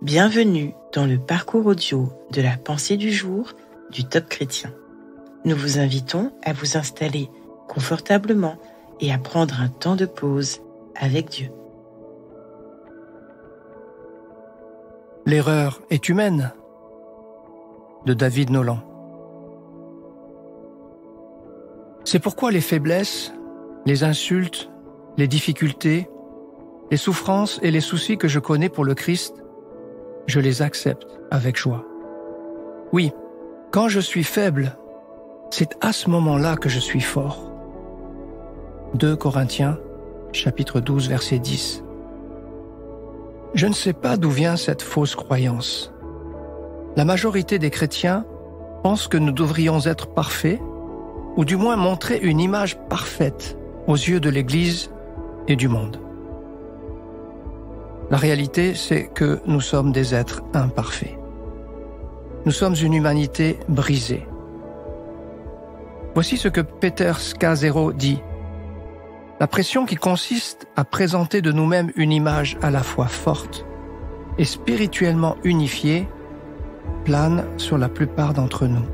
Bienvenue dans le parcours audio de la pensée du jour du Top Chrétien. Nous vous invitons à vous installer confortablement et à prendre un temps de pause avec Dieu. L'erreur est humaine, de David Nolan. C'est pourquoi les faiblesses, les insultes, les difficultés, les souffrances et les soucis que je connais pour le Christ, je les accepte avec joie. Oui, quand je suis faible, c'est à ce moment-là que je suis fort. 2 Corinthiens, chapitre 12, verset 10. Je ne sais pas d'où vient cette fausse croyance. La majorité des chrétiens pensent que nous devrions être parfaits, ou du moins montrer une image parfaite aux yeux de l'Église et du monde. La réalité, c'est que nous sommes des êtres imparfaits. Nous sommes une humanité brisée. Voici ce que Peter Scazzero dit. La pression qui consiste à présenter de nous-mêmes une image à la fois forte et spirituellement unifiée plane sur la plupart d'entre nous.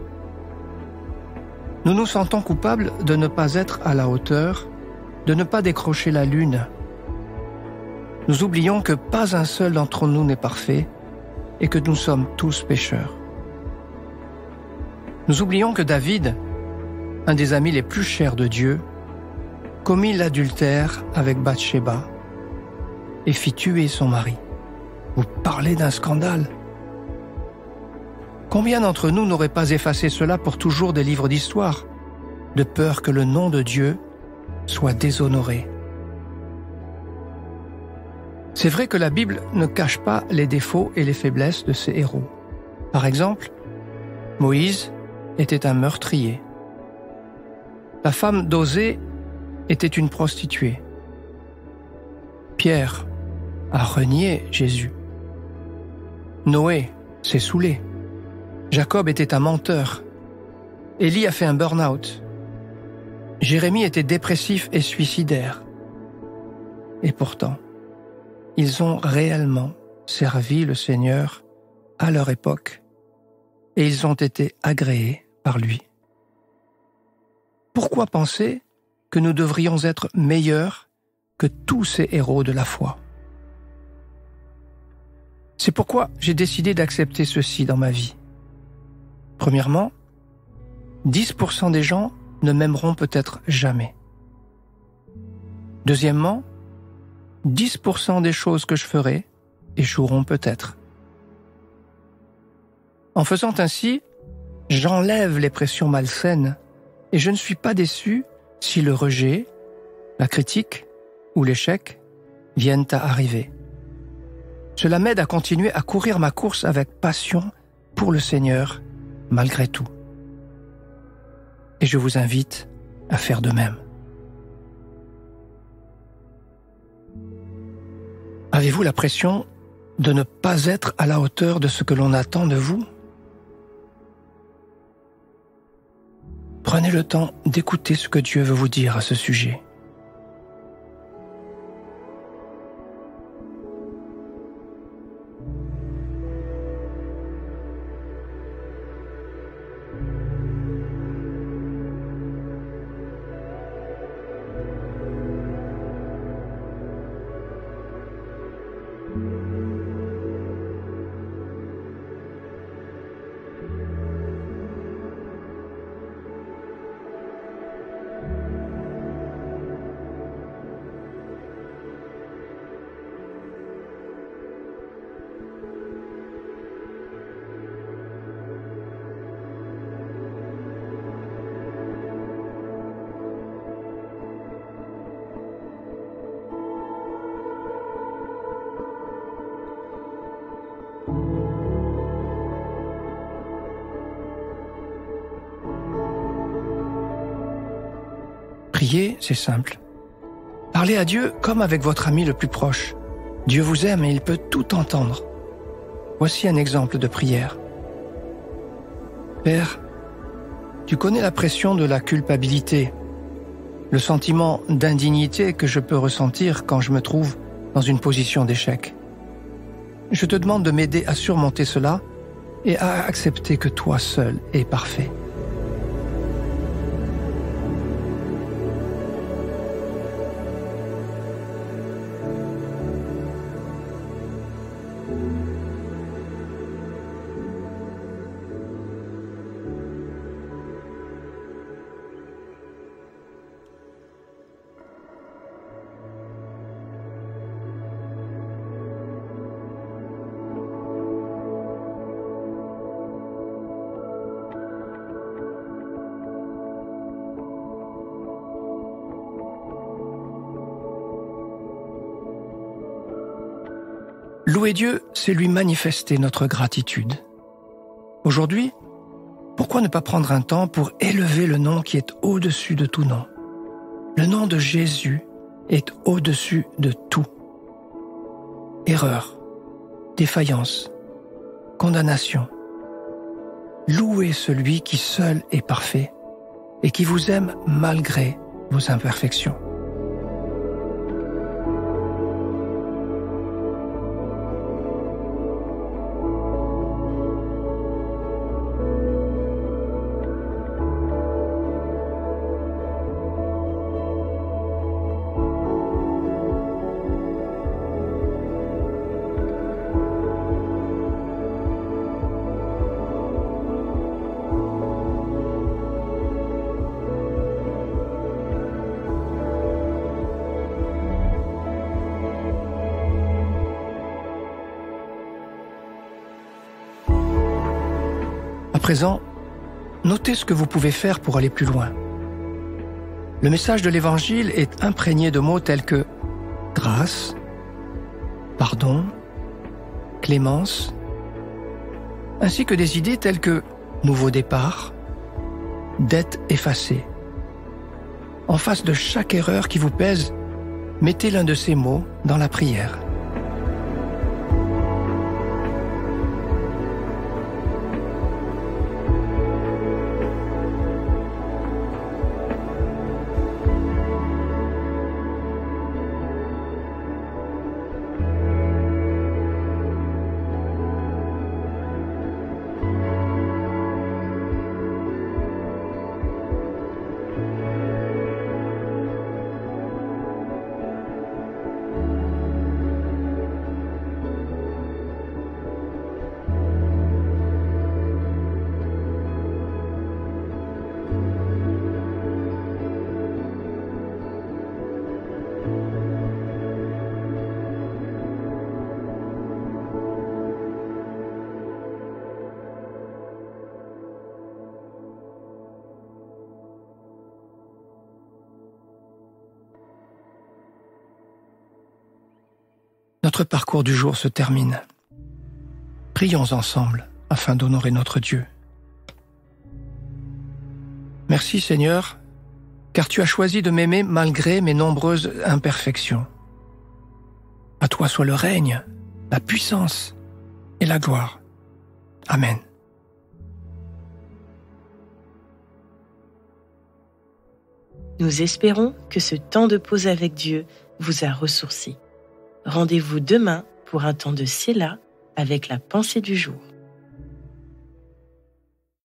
Nous nous sentons coupables de ne pas être à la hauteur, de ne pas décrocher la lune. Nous oublions que pas un seul d'entre nous n'est parfait et que nous sommes tous pécheurs. Nous oublions que David, un des amis les plus chers de Dieu, commit l'adultère avec Bathsheba et fit tuer son mari. Vous parlez d'un scandale. Combien d'entre nous n'auraient pas effacé cela pour toujours des livres d'histoire, de peur que le nom de Dieu soit déshonoré? C'est vrai que la Bible ne cache pas les défauts et les faiblesses de ses héros. Par exemple, Moïse était un meurtrier. La femme d'Osée était une prostituée. Pierre a renié Jésus. Noé s'est saoulé. Jacob était un menteur. Élie a fait un burn-out. Jérémie était dépressif et suicidaire. Et pourtant, ils ont réellement servi le Seigneur à leur époque et ils ont été agréés par lui. Pourquoi penser que nous devrions être meilleurs que tous ces héros de la foi? C'est pourquoi j'ai décidé d'accepter ceci dans ma vie. Premièrement, 10% des gens ne m'aimeront peut-être jamais. Deuxièmement, 10% des choses que je ferai échoueront peut-être. En faisant ainsi, j'enlève les pressions malsaines et je ne suis pas déçu si le rejet, la critique ou l'échec viennent à arriver. Cela m'aide à continuer à courir ma course avec passion pour le Seigneur, malgré tout. Et je vous invite à faire de même. Avez-vous la pression de ne pas être à la hauteur de ce que l'on attend de vous? Prenez le temps d'écouter ce que Dieu veut vous dire à ce sujet. Prier, c'est simple. Parlez à Dieu comme avec votre ami le plus proche. Dieu vous aime et il peut tout entendre. Voici un exemple de prière. Père, tu connais la pression de la culpabilité, le sentiment d'indignité que je peux ressentir quand je me trouve dans une position d'échec. je te demande de m'aider à surmonter cela et à accepter que toi seul es parfait. Louer Dieu, c'est lui manifester notre gratitude. Aujourd'hui, pourquoi ne pas prendre un temps pour élever le nom qui est au-dessus de tout nom? Le nom de Jésus est au-dessus de tout. Erreur, défaillance, condamnation. Louez celui qui seul est parfait et qui vous aime malgré vos imperfections. À présent, notez ce que vous pouvez faire pour aller plus loin. Le message de l'Évangile est imprégné de mots tels que grâce, pardon, clémence, ainsi que des idées telles que nouveau départ, dette effacée. En face de chaque erreur qui vous pèse, mettez l'un de ces mots dans la prière. Notre parcours du jour se termine. Prions ensemble afin d'honorer notre Dieu. Merci Seigneur, car tu as choisi de m'aimer malgré mes nombreuses imperfections. À toi soit le règne, la puissance et la gloire. Amen. Nous espérons que ce temps de pause avec Dieu vous a ressourci. Rendez-vous demain pour un temps de Séla avec la pensée du jour.